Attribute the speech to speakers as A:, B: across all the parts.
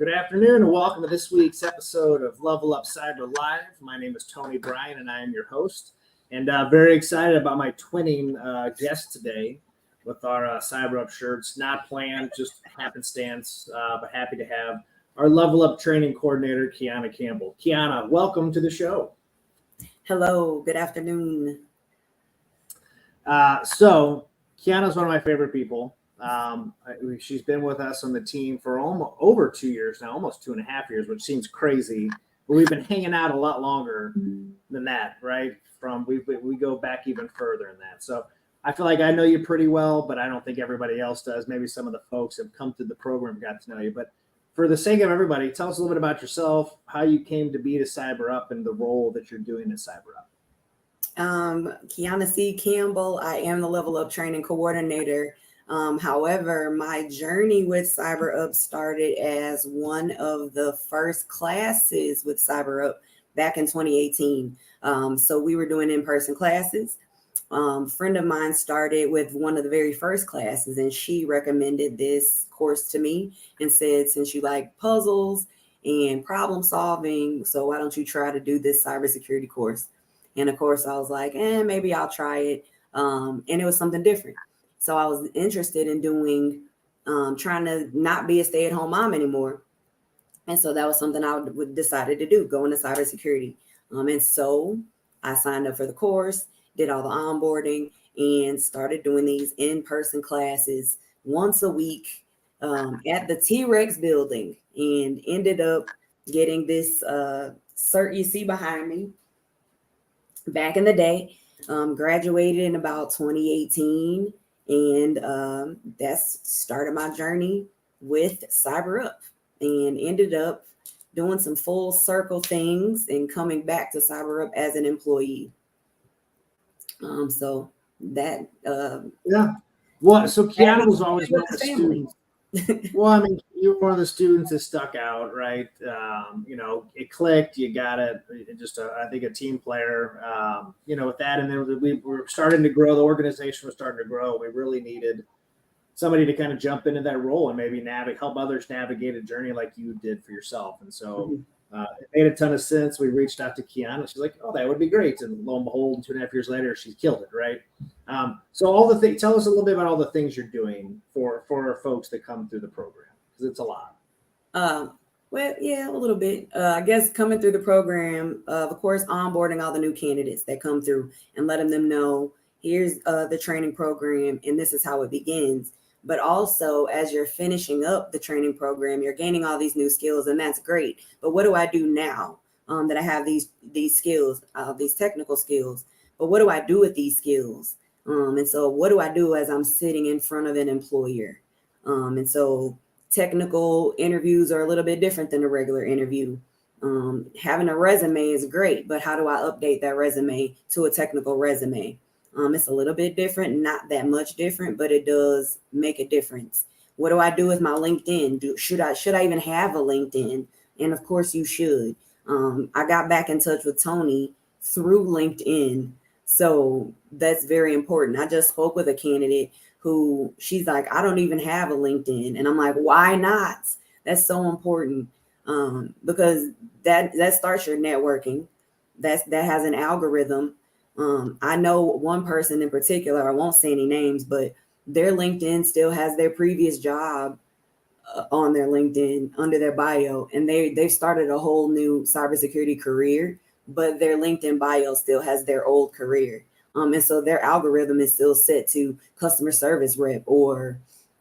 A: Good afternoon and welcome to this week's episode of LevelUp Cyber Live. My name is Tony Bryan and I am your host. And very excited about my twinning guest today with our CyberUp shirts. Not planned, just happenstance, but happy to have our LevelUp training coordinator, Kyauna Campbell. Kyauna, welcome to the show.
B: Hello, good afternoon.
A: So Kiana's one of my favorite people. She's been with us on the team for almost over 2 years now, almost 2.5 years, which seems crazy. But we've been hanging out a lot longer than that, right? We go back even further than that. So I feel like I know you pretty well, but I don't think everybody else does. Maybe some of the folks have come through the program, got to know you. But for the sake of everybody, tell us a little bit about yourself, how you came to be to CyberUp and the role that you're doing at CyberUp.
B: Kyauna C. Campbell. I am the LevelUp training coordinator. However, my journey with CyberUp started as one of the first classes with CyberUp back in 2018. So we were doing in-person classes. Friend of mine started with one of the very first classes, and she recommended this course to me and said, since you like puzzles and problem solving, so why don't you try to do this cybersecurity course? And of course, I was like, maybe I'll try it. And it was something different. So I was interested in doing, trying to not be a stay-at-home mom anymore. And so that was something I decided to do, go into cybersecurity. And so I signed up for the course, did all the onboarding, and started doing these in-person classes once a week at the T-Rex building, and ended up getting this cert you see behind me back in the day. Graduated in about 2018. And that's started my journey with CyberUp, and ended up doing some full circle things and coming back to CyberUp as an employee. So that
A: yeah. Well, so Kyauna was always one of the students. Well, I mean, you were one of the students that stuck out, right? It clicked. You got it. Just, I think, a team player, with that. And then we were starting to grow. The organization was starting to grow. We really needed somebody to kind of jump into that role and maybe help others navigate a journey like you did for yourself. And so it made a ton of sense. We reached out to Kyauna. She's like, oh, that would be great. And lo and behold, 2.5 years later, she's killed it, right? So all the things, tell us a little bit about all the things you're doing for folks that come through the program, because it's a lot.
B: Well, yeah, a little bit. I guess coming through the program, of course, onboarding all the new candidates that come through and letting them know, here's the training program and this is how it begins. But also, as you're finishing up the training program, you're gaining all these new skills, and that's great. But what do I do now that I have these skills, these technical skills? But what do I do with these skills? And so what do I do as I'm sitting in front of an employer? And so technical interviews are a little bit different than a regular interview. Having a resume is great, but how do I update that resume to a technical resume? It's a little bit different, not that much different, but it does make a difference. What do I do with my LinkedIn? Should I even have a LinkedIn? And of course you should. I got back in touch with Tony through LinkedIn. So that's very important. I just spoke with a candidate who she's like, I don't even have a LinkedIn. And I'm like, why not? That's so important because that starts your networking. That has an algorithm. I know one person in particular, I won't say any names, but their LinkedIn still has their previous job on their LinkedIn under their bio. And they've started a whole new cybersecurity career, but their LinkedIn bio still has their old career. And so their algorithm is still set to customer service rep or,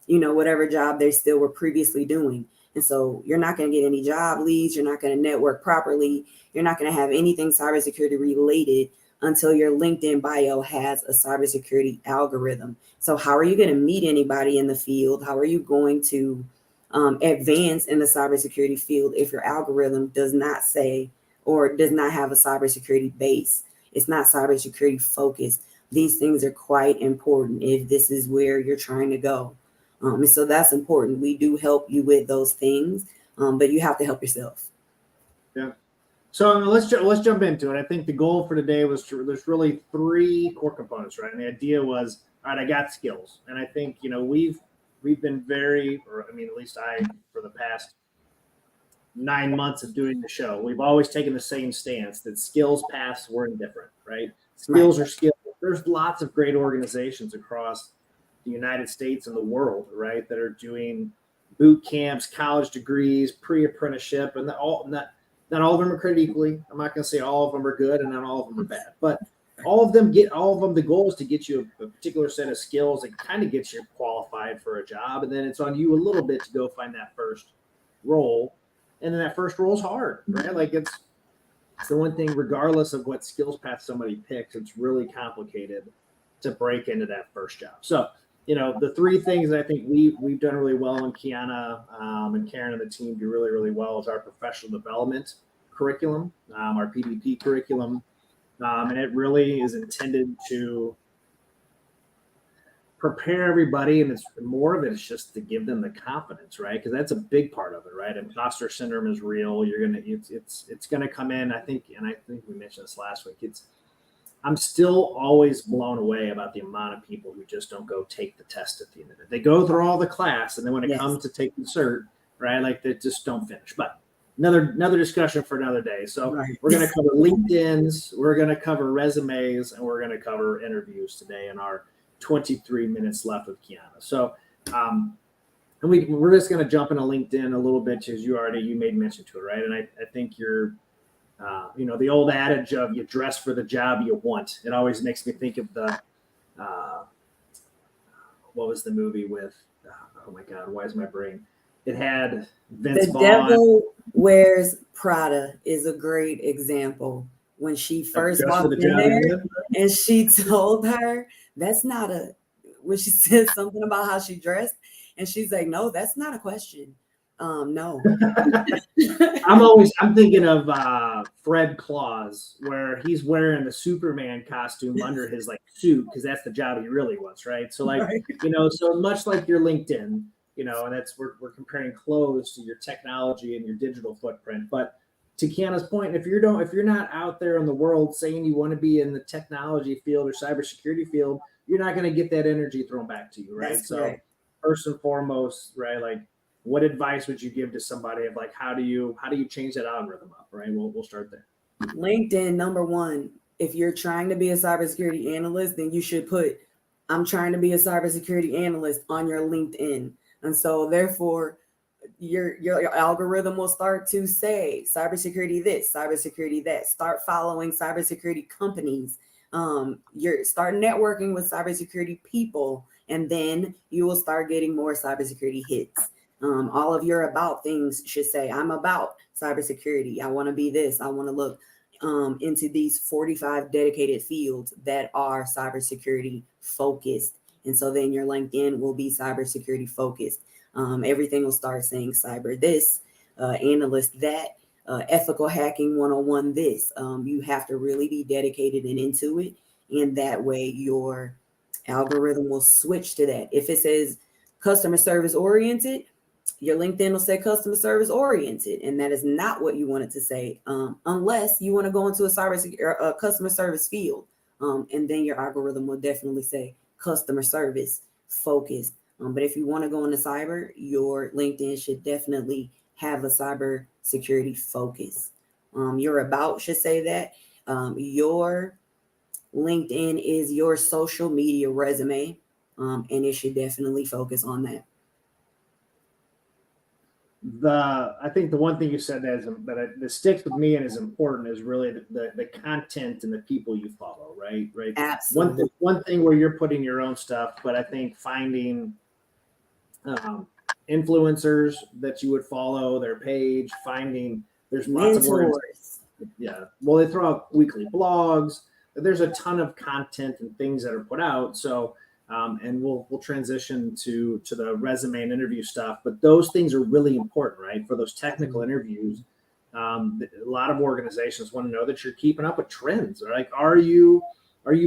B: whatever job they still were previously doing. And so you're not going to get any job leads. You're not going to network properly. You're not going to have anything cybersecurity related until your LinkedIn bio has a cybersecurity algorithm. So how are you going to meet anybody in the field? How are you going to advance in the cybersecurity field if your algorithm does not say or does not have a cybersecurity base? It's not cybersecurity focused. These things are quite important if this is where you're trying to go. And so that's important. We do help you with those things, but you have to help yourself.
A: Yeah. So let's jump into it. I think the goal for today was there's really 3 core components, right? And the idea was, all right, I got skills. And I think, we've been very, or I mean, at least I, for the past 9 months of doing the show, we've always taken the same stance that skills paths were indifferent, right? Skills are skills. There's lots of great organizations across the United States and the world, right, that are doing boot camps, college degrees, pre-apprenticeship, and not all of them are created equally. I'm not going to say all of them are good and not all of them are bad, but all of them. The goal is to get you a particular set of skills that kind of gets you qualified for a job, and then it's on you a little bit to go find that first role, and then that first role is hard, right? Like it's the one thing, regardless of what skills path somebody picks, it's really complicated to break into that first job. So, the three things that I think we've done really well, and Kyauna and Karen and the team do really, really well, is our professional development curriculum, our PDP curriculum. And it really is intended to prepare everybody, and it's more of it is just to give them the confidence, right? Because that's a big part of it, right? Imposter syndrome is real. It's gonna come in. I think we mentioned this last week. I'm still always blown away about the amount of people who just don't go take the test at the end of it. They go through all the class, and then when it comes to take the cert, right, like they just don't finish. But another discussion for another day. So we're going to cover LinkedIn's, we're going to cover resumes, and we're going to cover interviews today in our 23 minutes left with Kyauna. So, and we're just going to jump into LinkedIn a little bit, because you made mention to it, right? And I think you're, the old adage of you dress for the job you want. It always makes me think of the, what was the movie with, oh my God, why is my brain? It had Vince Vaughn.
B: The Devil Wears Prada is a great example. When she first walked in there and she told her, when she said something about how she dressed, and she's like, no, that's not a question. No.
A: I'm thinking of Fred Claus, where he's wearing the Superman costume under his suit, because that's the job he really wants, right? So so much like your LinkedIn, and that's we're comparing clothes to your technology and your digital footprint. But to Kyaunna's point, if you're not out there in the world saying you want to be in the technology field or cybersecurity field, you're not going to get that energy thrown back to you, right?
B: That's
A: so
B: correct.
A: First and foremost, right, what advice would you give to somebody of how do you change that algorithm up, right? We'll start there.
B: LinkedIn, number one, if you're trying to be a cybersecurity analyst, then you should put, I'm trying to be a cybersecurity analyst on your LinkedIn. And so therefore, your algorithm will start to say cybersecurity this, cybersecurity that. Start following cybersecurity companies. Start networking with cybersecurity people, and then you will start getting more cybersecurity hits. All of your about things should say, I'm about cybersecurity. I want to be this. I want to look into these 45 dedicated fields that are cybersecurity focused. And so then your LinkedIn will be cybersecurity focused. Everything will start saying cyber this, analyst that, ethical hacking 101 this. You have to really be dedicated and into it. And that way your algorithm will switch to that. If it says customer service oriented, your LinkedIn will say customer service oriented, and that is not what you want it to say, unless you want to go into a customer service field, and then your algorithm will definitely say customer service focused. But if you want to go into cyber, your LinkedIn should definitely have a cyber security focus. Your about should say that. Your LinkedIn is your social media resume, and it should definitely focus on that.
A: I think the one thing you said that sticks with me and is important is really the content and the people you follow, right?
B: Absolutely.
A: One thing where you're putting your own stuff, but I think finding influencers that you would follow their page, there's lots of words. Yeah. Well, they throw out weekly blogs. There's a ton of content and things that are put out. So, and we'll transition to the resume and interview stuff, but those things are really important, right? For those technical interviews, a lot of organizations want to know that you're keeping up with trends. Right? Are you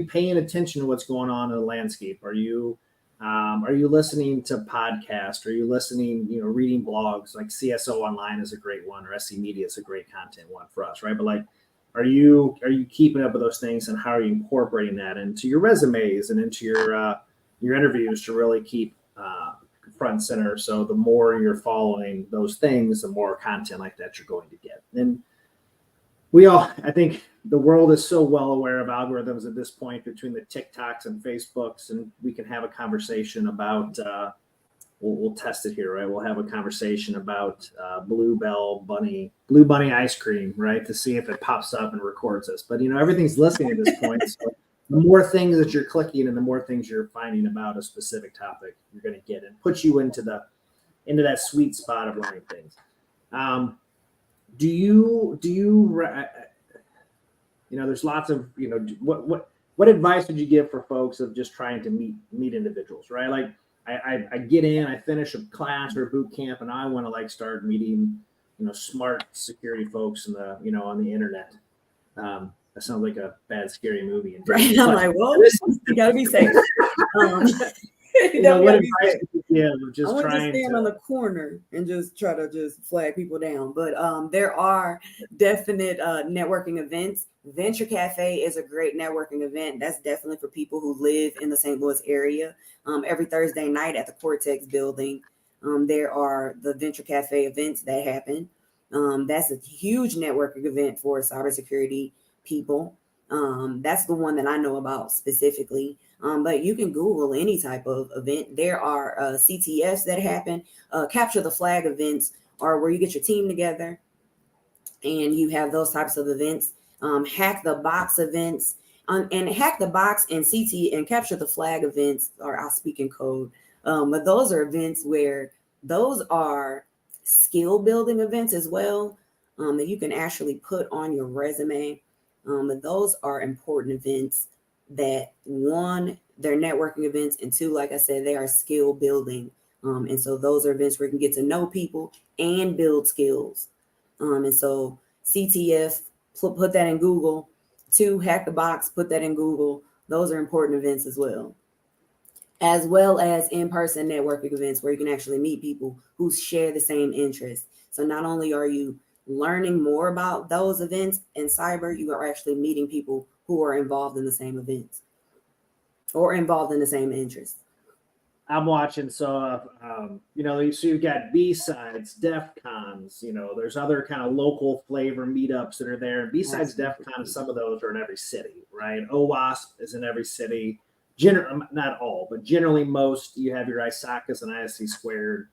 A: paying attention to what's going on in the landscape? Are you listening to podcasts? Are you listening, reading blogs? Like CSO Online is a great one, or SC Media is a great content one for us, right? But are you keeping up with those things, and how are you incorporating that into your resumes and into your interviews to really keep front and center. So the more you're following those things, the more content like that you're going to get. And I think the world is so well aware of algorithms at this point between the TikToks and Facebooks, and we can have a conversation about, we'll test it here, right? We'll have a conversation about Blue Bunny ice cream, right? To see if it pops up and records us. But, everything's listening at this point. So the more things that you're clicking and the more things you're finding about a specific topic, you're going to get and put you into that sweet spot of learning things. There's lots of, what advice would you give for folks of just trying to meet individuals, right? Like I get in, I finish a class or a boot camp, and I want to start meeting, smart security folks on the internet. That sounds like a bad, scary movie.
B: Right. I'm like, well, you gotta be safe.
A: What advice would you give? Just
B: I want to
A: trying
B: stand on the corner and just try to just flag people down. But there are definite networking events. Venture Cafe is a great networking event. That's definitely for people who live in the St. Louis area. Every Thursday night at the Cortex building, there are the Venture Cafe events that happen. That's a huge networking event for cybersecurity people. That's the one that I know about specifically. But you can Google any type of event. There are CTFs that happen. Capture the flag events are where you get your team together and you have those types of events. Hack the box events, and hack the box and CT and capture the flag events, or I'll speak in code. But those are events where those are skill building events as well, that you can actually put on your resume. And those are important events that, one, they're networking events, and two, like I said, they are skill building. And so those are events where you can get to know people and build skills. And so CTF, put that in Google. 2, hack the box, put that in Google. Those are important events as well as in-person networking events where you can actually meet people who share the same interests. So not only are you learning more about those events in cyber, you are actually meeting people who are involved in the same events or involved in the same interests.
A: I'm watching, so you've got B-sides, DEF Cons, there's other kind of local flavor meetups that are there. And B-sides, DEF Cons, some of those are in every city, right? OWASP is in every city. Not all, but generally most. You have your ISACAs and ISC squared.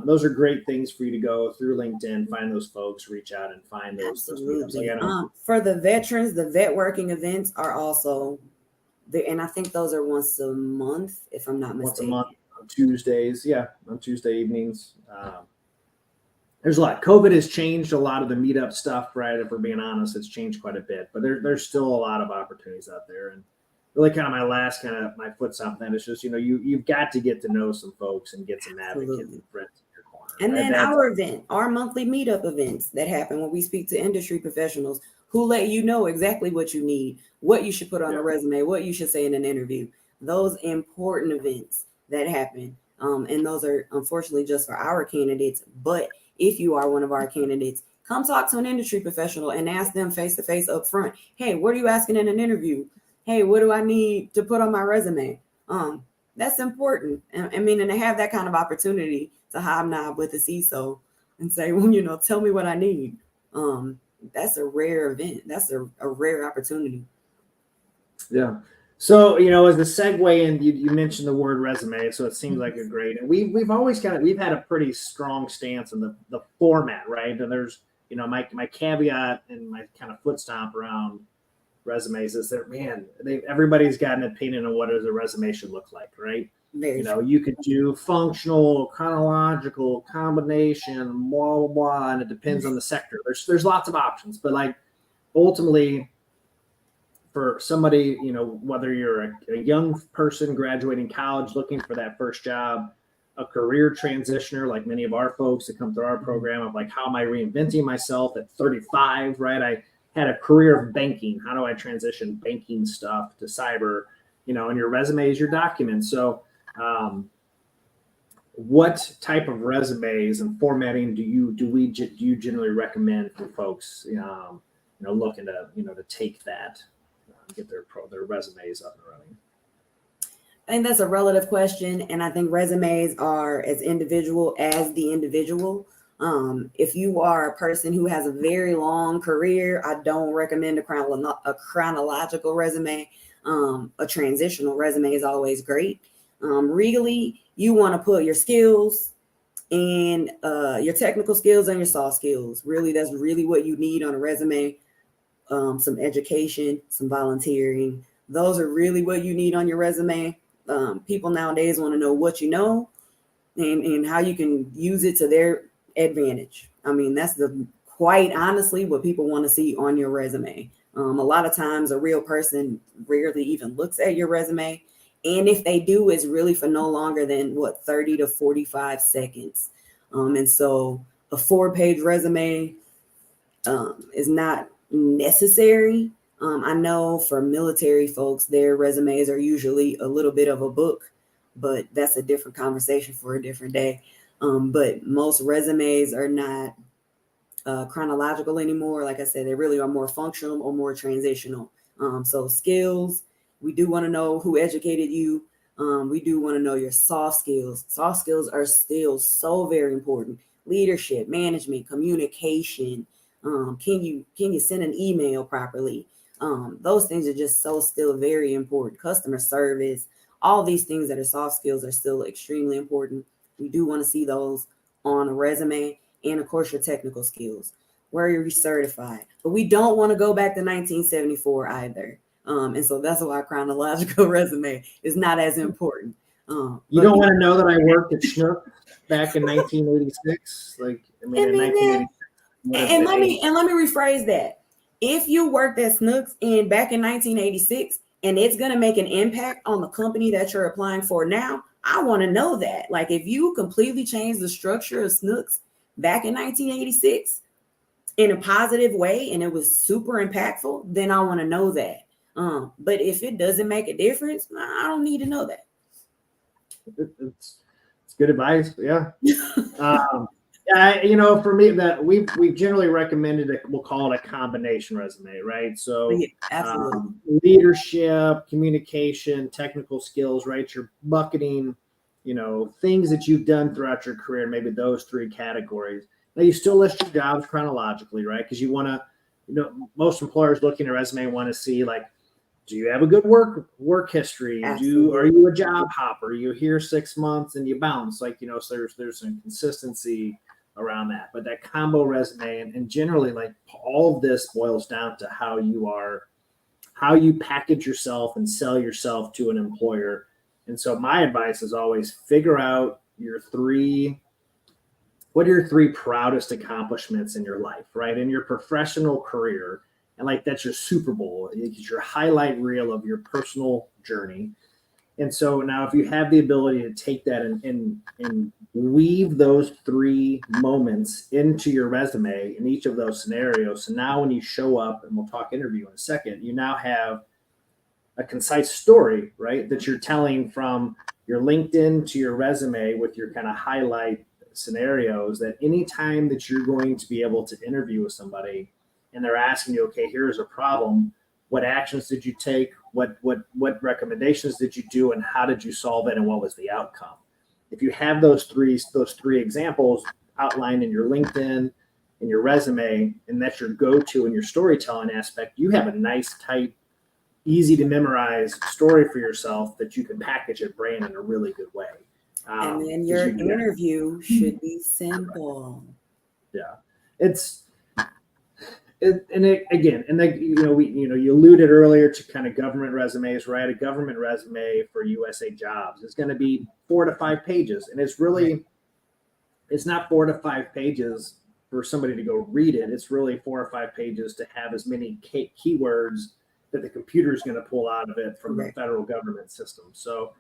A: Those are great things for you to go through LinkedIn, find those folks, reach out and find those meetups.
B: For the veterans, the vet working events are also there, and I think those are once a month, if I'm not mistaken.
A: Once a month on Tuesdays, on Tuesday evenings. There's a lot. COVID has changed a lot of the meetup stuff, right? If we're being honest, it's changed quite a bit, but there's still a lot of opportunities out there. And really kind of my foot's on that is just, you've got to get to know some folks and get some advocates and friends in your corner.
B: And then our monthly meetup events that happen when we speak to industry professionals who let you know exactly what you need, what you should put on a resume, what you should say in an interview. Those important events that happen. And those are unfortunately just for our candidates. But if you are one of our candidates, come talk to an industry professional and ask them face-to-face up front. Hey, what are you asking in an interview? Hey, what do I need to put on my resume? That's important. And to have that kind of opportunity to hobnob with the CISO and say, well, tell me what I need. That's a rare event. That's a rare opportunity.
A: Yeah. So, as a segue in, you mentioned the word resume, so it seems like a great, and we've always we've had a pretty strong stance on the format, right? And there's, my caveat and my kind of foot stomp around resumes is that, everybody's got an opinion on what a resume should look like, right? You could do functional, chronological, combination, blah, blah, blah, and it depends on the sector. There's lots of options, but ultimately, for somebody, whether you're a young person graduating college looking for that first job, a career transitioner like many of our folks that come through our program of how am I reinventing myself at 35, right? I had a career of banking. How do I transition banking stuff to cyber? And your resume is your document. So what type of resumes and formatting do you generally recommend for folks, looking to, to take that, get their resumes up and
B: I think that's a relative question, and I think resumes are as individual as the individual. If you are a person who has a very long career, I don't recommend a chronological resume. A transitional resume is always great. Really, you want to put your skills and your technical skills and your soft skills. Really, that's really what you need on a resume. Some education, some volunteering. Those are really what you need on your resume. People nowadays want to know what you know and how you can use it to their advantage. I mean, that's quite honestly what people want to see on your resume. A lot of times a real person rarely even looks at your resume. And if they do, it's really for no longer than 30 to 45 seconds. And so a 4-page resume is not necessary. I know for military folks, their resumes are usually a little bit of a book, but that's a different conversation for a different day. But most resumes are not chronological anymore. Like I said, they really are more functional or more transitional. So skills, we do want to know who educated you. We do want to know your soft skills. Soft skills are still so very important. Leadership, management, communication. Can you send an email properly? Those things are just so still very important. Customer service, all these things that are soft skills are still extremely important. We do want to see those on a resume, and of course your technical skills. Where are you certified? But we don't want to go back to 1974 either. And so that's why chronological resume is not as important.
A: You don't want to know that I worked at Schnook back in 1986. Like, in 1986.
B: And let me rephrase that. If you worked at Snooks back in 1986 and it's going to make an impact on the company that you're applying for now, I want to know that. Like, if you completely changed the structure of Snooks back in 1986 in a positive way and it was super impactful, then I want to know that. But if it doesn't make a difference, I don't need to know that.
A: It's good advice. Yeah. Yeah, for me, that we've generally recommended we'll call it a combination resume, right? So leadership, communication, technical skills, right? You're bucketing, things that you've done throughout your career, maybe those 3 categories. Now you still list your jobs chronologically, right? Because you want to, most employers looking at a resume want to see, like, do you have a good work history? Are you a job hopper? You here 6 months and you bounce, so there's some consistency around that. But that combo resume and generally, like, all of this boils down to how you package yourself and sell yourself to an employer. And so my advice is always figure out what are your 3 proudest accomplishments in your life, right? In your professional career. And like, that's your Super Bowl. It's your highlight reel of your personal journey. And so now if you have the ability to take that and weave those 3 moments into your resume in each of those scenarios. So now when you show up, and we'll talk interview in a second, you now have a concise story, right? That you're telling from your LinkedIn to your resume with your kind of highlight scenarios, that anytime that you're going to be able to interview with somebody and they're asking you, okay, here's a problem. What actions did you take? What recommendations did you do, and how did you solve it, and what was the outcome? If you have those three examples outlined in your LinkedIn, in your resume, and that's your go-to in your storytelling aspect, you have a nice, tight, easy to memorize story for yourself that you can package and brand in a really good way.
B: And then your interview should be simple.
A: Yeah, you alluded earlier to kind of government resumes, right? A government resume for USA Jobs is going to be 4 to 5 pages, and it's not 4 to 5 pages for somebody to go read it. It's really 4 or 5 pages to have as many keywords that the computer is going to pull out of it from the federal government system. So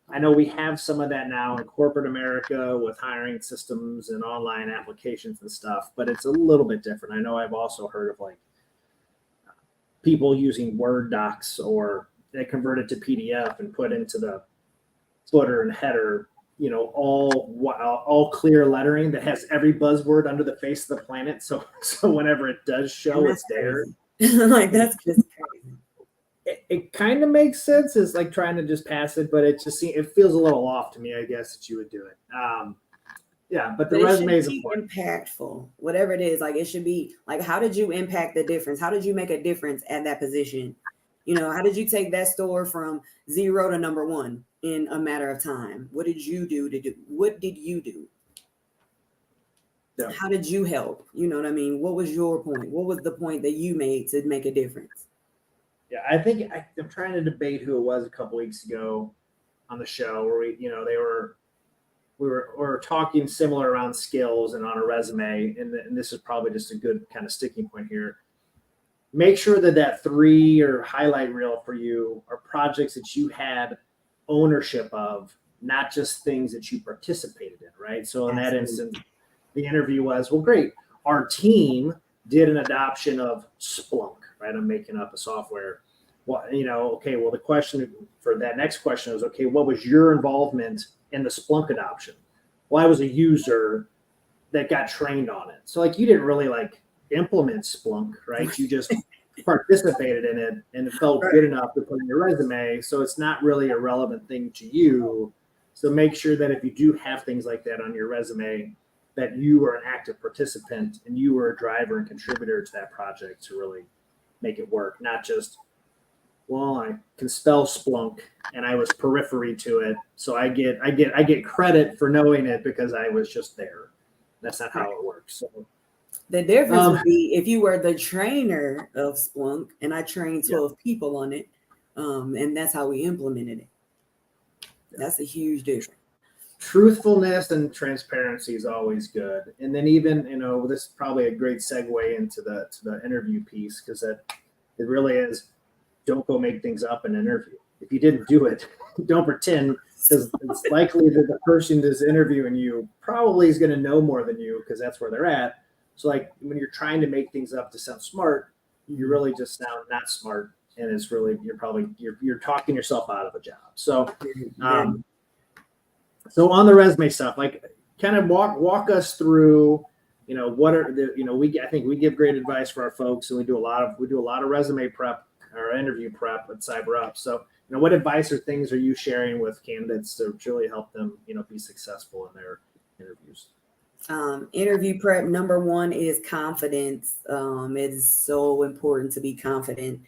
A: I know we have some of that now in corporate America with hiring systems and online applications and stuff, but it's a little bit different. I know I've also heard of like people using Word docs, or they convert it to PDF and put into the footer and header, all clear lettering that has every buzzword under the face of the planet. So whenever it does show, it's there.
B: Like, that's just crazy.
A: it kind of makes sense. It's like trying to just pass it, but it feels a little off to me, I guess, that you would do it. Yeah, but the resume is important.
B: Impactful, whatever it is. Like it should be like, how did you impact the difference? How did you make a difference at that position? How did you take that store from 0 to number 1 in a matter of time? What did you do what did you do? Yeah. How did you help? You know what I mean? What was your point? What was the point that you made to make a difference?
A: Yeah, I think I'm trying to debate who it was a couple weeks ago on the show where we were talking similar around skills and on a resume, and this is probably just a good kind of sticking point here. Make sure that 3 or highlight reel for you are projects that you had ownership of, not just things that you participated in, right? So in that instance, the interview was, well, great. Our team did an adoption of Splunk, right? I'm making up a software. Well, okay, well, the question for that next question is, okay, what was your involvement in the Splunk adoption? Well, I was a user that got trained on it. So like, you didn't really like implement Splunk, right? You just participated in it and it felt good enough to put in your resume. So it's not really a relevant thing to you. So make sure that if you do have things like that on your resume, that you were an active participant and you were a driver and contributor to that project to really make it work. Not just, well, I can spell Splunk and I was periphery to it, so I get credit for knowing it because I was just there. That's not how it works. So
B: the difference would be if you were the trainer of Splunk and I trained 12 people on it, and that's how we implemented it. That's a huge difference.
A: Truthfulness and transparency is always good. And then even, this is probably a great segue into the interview piece, because it really is, don't go make things up in an interview. If you didn't do it, don't pretend, because it's likely that the person that's interviewing you probably is going to know more than you, because that's where they're at. So like when you're trying to make things up to sound smart, you really just sound not smart. And it's really, you're talking yourself out of a job. So, so on the resume stuff, like kind of walk us through, what are the, I think we give great advice for our folks, and we do a lot of resume prep or interview prep at CyberUp. So, what advice or things are you sharing with candidates to really help them, be successful in their interviews?
B: Interview prep, number 1 is confidence. It is so important to be confident.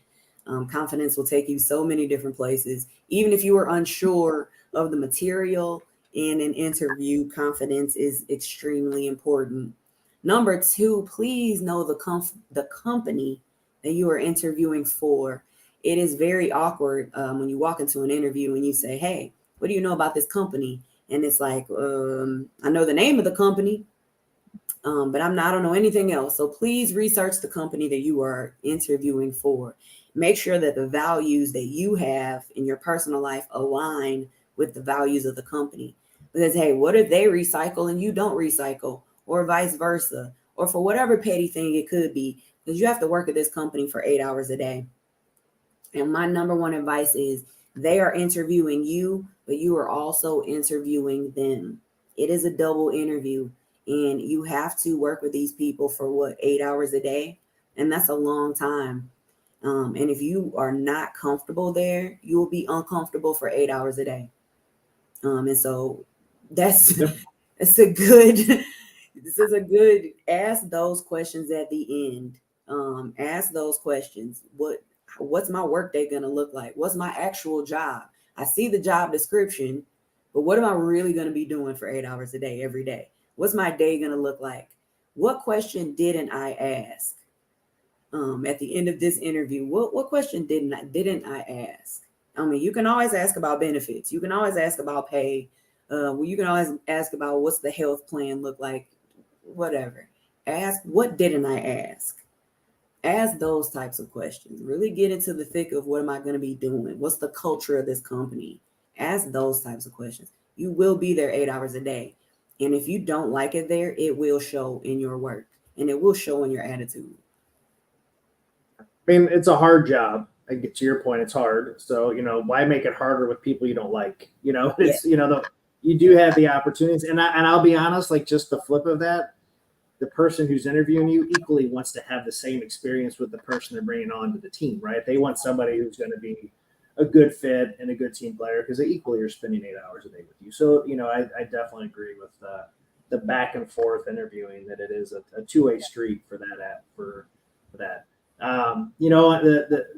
B: Confidence will take you so many different places. Even if you are unsure of the material in an interview, confidence is extremely important. Number 2, please know the company that you are interviewing for. It is very awkward when you walk into an interview and you say, hey, what do you know about this company? And it's like, I know the name of the company, but I don't know anything else. So please research the company that you are interviewing for. Make sure that the values that you have in your personal life align with the values of the company. Because, hey, what if they recycle and you don't recycle, or vice versa, or for whatever petty thing it could be, because you have to work at this company for 8 hours a day. And my number 1 advice is, they are interviewing you, but you are also interviewing them. It is a double interview, and you have to work with these people for 8 hours a day. And that's a long time. And if you are not comfortable there, you will be uncomfortable for 8 hours a day. And so this is a good, ask those questions at the end. Ask those questions. What's my work day going to look like? What's my actual job? I see the job description, but what am I really going to be doing for 8 hours a day, every day? What's my day going to look like? What question didn't I ask? At the end of this interview, what question didn't I ask? I mean, you can always ask about benefits. You can always ask about pay. You can always ask about what's the health plan look like, whatever. Ask, what didn't I ask? Ask those types of questions. Really get into the thick of what am I going to be doing? What's the culture of this company? Ask those types of questions. You will be there 8 hours a day. And if you don't like it there, it will show in your work, and it will show in your attitude.
A: I mean, it's a hard job. I get to your point. It's hard. So, why make it harder with people you don't like? It's, you do have the opportunities. And I'll be honest, like just the flip of that, the person who's interviewing you equally wants to have the same experience with the person they're bringing on to the team, right? They want somebody who's going to be a good fit and a good team player because they equally are spending 8 hours a day with you. So, I definitely agree with the back and forth interviewing, that it is a two-way street for that.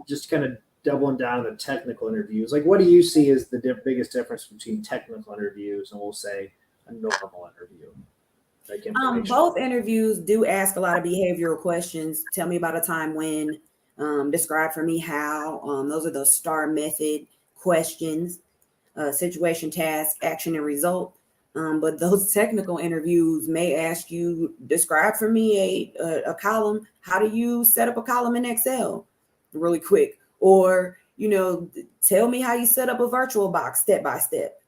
A: Just kind of doubling down on the technical interviews. Like, what do you see as the biggest difference between technical interviews and, we'll say, a normal interview? Like
B: both interviews do ask a lot of behavioral questions. Tell me about a time when, describe for me how. Those are the STAR method questions, situation, task, action, and result. But those technical interviews may ask you, describe for me a column. How do you set up a column in Excel really quick? Or, tell me how you set up a virtual box step by step.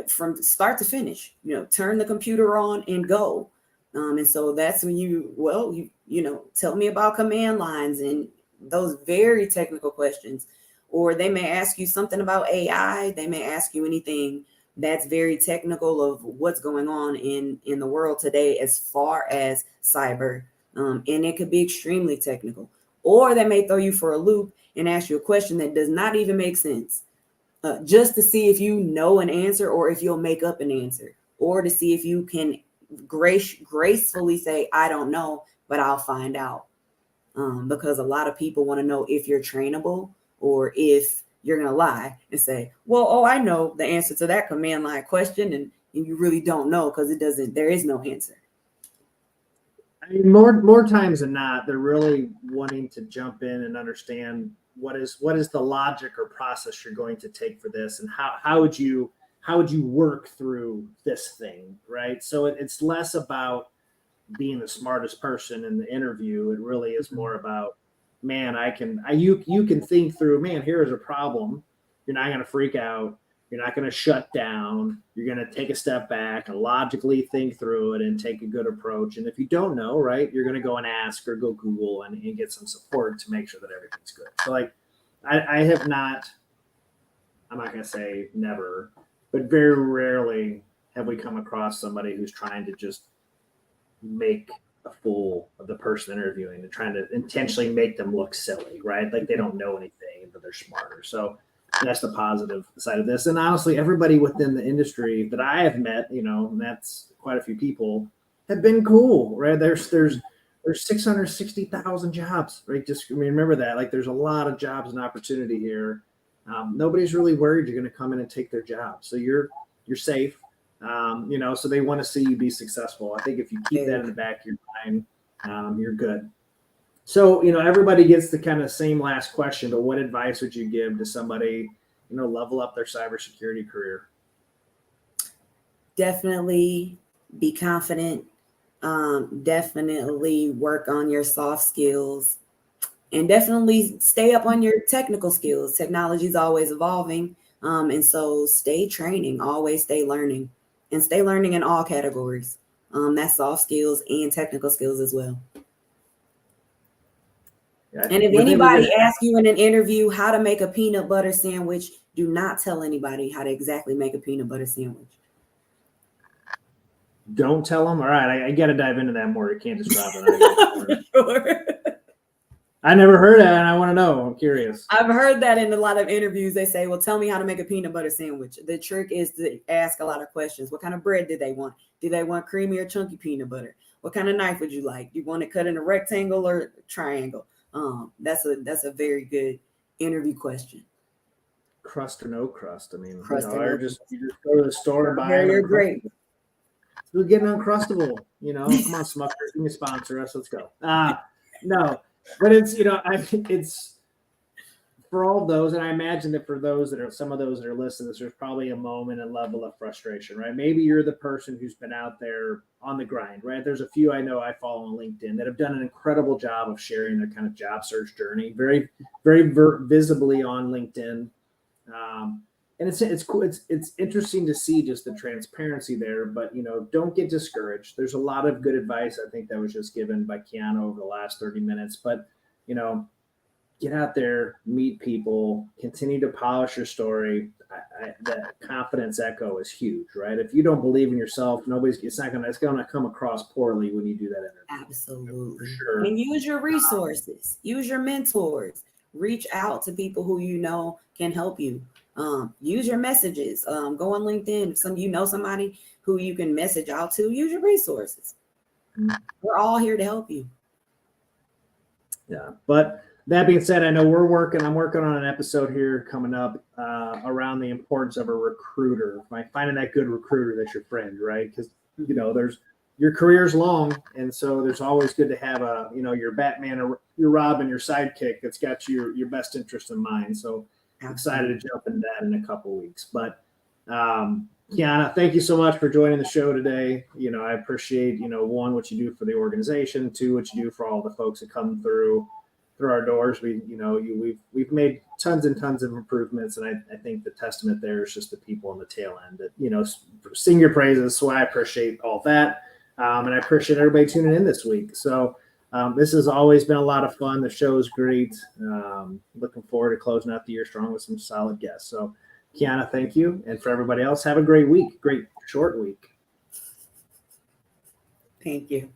B: From start to finish, turn the computer on and go. And so that's when you tell me about command lines and those very technical questions. Or they may ask you something about AI. They may ask you anything that's very technical of what's going on in the world today as far as cyber. And it could be extremely technical. Or they may throw you for a loop and ask you a question that does not even make sense. Just to see if you know an answer or if you'll make up an answer, or to see if you can gracefully say, I don't know, but I'll find out. Because a lot of people want to know if you're trainable or if you're going to lie and say, well, I know the answer to that command line question. And you really don't know because there is no answer.
A: I mean, more times than not, they're really wanting to jump in and understand what is the logic or process you're going to take for this, and how would you work through this thing, right? So it's less about being the smartest person in the interview. It really is more about, man, you can think through, man, here is a problem. You're not going to freak out. You're not going to shut down. You're going to take a step back and logically think through it and take a good approach. And if you don't know, right, you're going to go and ask or go Google and get some support to make sure that everything's good. So, like, I have not, I'm not going to say never, but very rarely have we come across somebody who's trying to just make a fool of the person interviewing and trying to intentionally make them look silly, right? Like they don't know anything, but they're smarter. So that's the positive side of this. And honestly, everybody within the industry that I have met, and that's quite a few people, have been cool, right? There's 660,000 jobs, right? Just remember that. Like, there's a lot of jobs and opportunity here. Nobody's really worried you're going to come in and take their job. So you're safe. So they want to see you be successful. I think if you keep that in the back of your mind, you're good. So, everybody gets the kind of same last question, but what advice would you give to somebody, level up their cybersecurity career?
B: Definitely be confident. Definitely work on your soft skills, and definitely stay up on your technical skills. Technology is always evolving. And so stay training, always stay learning, and stay learning in all categories. That's soft skills and technical skills as well. Yeah, and if anybody asks you in an interview how to make a peanut butter sandwich, do not tell anybody how to exactly make a peanut butter sandwich.
A: Don't tell them. All right, I got to dive into that more. You can't just drop it. Sure. I never heard that, and I want to know. I'm curious.
B: I've heard that in a lot of interviews. They say, well, tell me how to make a peanut butter sandwich. The trick is to ask a lot of questions. What kind of bread did they want? Do they want creamy or chunky peanut butter? What kind of knife would you like? You want it cut in a rectangle or triangle? That's a very good interview question.
A: Crust or no crust? I mean,
B: crust
A: you just go to the store and buy it.
B: You're great.
A: We're getting Uncrustable, come on, Smuckers, you can sponsor us. Let's go. No, but it's, it's for all those. And I imagine that for some of those that are listening, there's probably a moment and level of frustration, right? Maybe you're the person who's been out there on the grind, right? There's a few I know I follow on LinkedIn that have done an incredible job of sharing their kind of job search journey, very, very visibly on LinkedIn. And it's cool. It's interesting to see just the transparency there, but don't get discouraged. There's a lot of good advice I think that was just given by Kyauna over the last 30 minutes, but get out there, meet people, continue to polish your story. that confidence echo is huge, right? If you don't believe in yourself, it's going to come across poorly when you do that interview.
B: Absolutely.
A: For sure.
B: And use your resources, use your mentors, reach out to people who you know can help you. Use your messages. Go on LinkedIn. If somebody who you can message out to, use your resources. We're all here to help you.
A: Yeah. But that being said, I know I'm working on an episode here coming up around the importance of a recruiter, like finding that good recruiter that's your friend, right? Because, your career's long. And so there's always good to have your Batman or your Robin, your sidekick that's got your best interest in mind. So excited to jump into that in a couple of weeks. But Kyauna, thank you so much for joining the show today. I appreciate, one, what you do for the organization, two, what you do for all the folks that come through our doors. We've made tons and tons of improvements. And I think the testament there is just the people on the tail end that, sing your praises. So I appreciate all that. And I appreciate everybody tuning in this week. So this has always been a lot of fun. The show is great. Looking forward to closing out the year strong with some solid guests. So Kyauna, thank you. And for everybody else, have a great week, great short week.
B: Thank you.